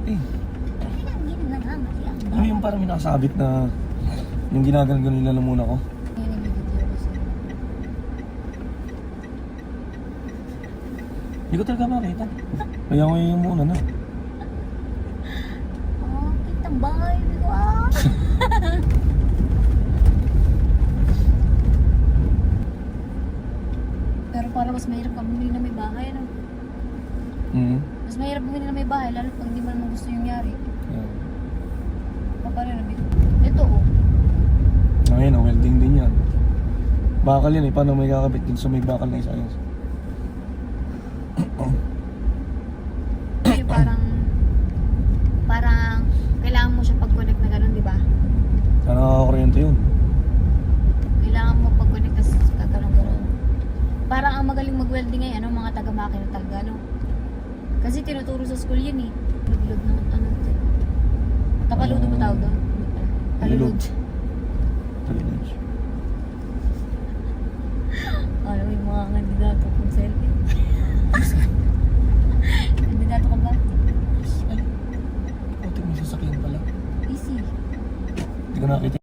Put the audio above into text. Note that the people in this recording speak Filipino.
eh. Ganyan lang ha, matiyang. Ano yung parang may nakasabit na yung ginaganon nila lang muna ko. Yan ang video kasi. Hindi ko talaga makita. Kaya ko yung muna na. Oh, kita bahay. Hindi ko ah. Pero parang mas mahirap ka bumili na may bahay, ano? Mas mahirap bumili na may bahay, lalo pag hindi mo naman gusto yung yari. Yeah. Paano na bito? Ito oh. Ngayon, welding din yan. Bakal yan eh. Paano may kakabit din sa may bakal na isa-ayos? Yung parang kailangan mo siya pag-connect na gano'n, di ba? Sana nakakakuryente yun. Kailangan mo pag-connect kasi gano'n. Parang ang magaling mag-welding ay ano, mga taga-makina talaga, no? Kasi tinuturo sa school yun eh. Lug-lug ng ano. Tapaludo ba tawag doon? Talulod. Talulod. Alam mo yung mga kandidato kung selfie. Kandidato ka ba? Ay, putik may sasakyan pala. Easy. Hindi ko nakita.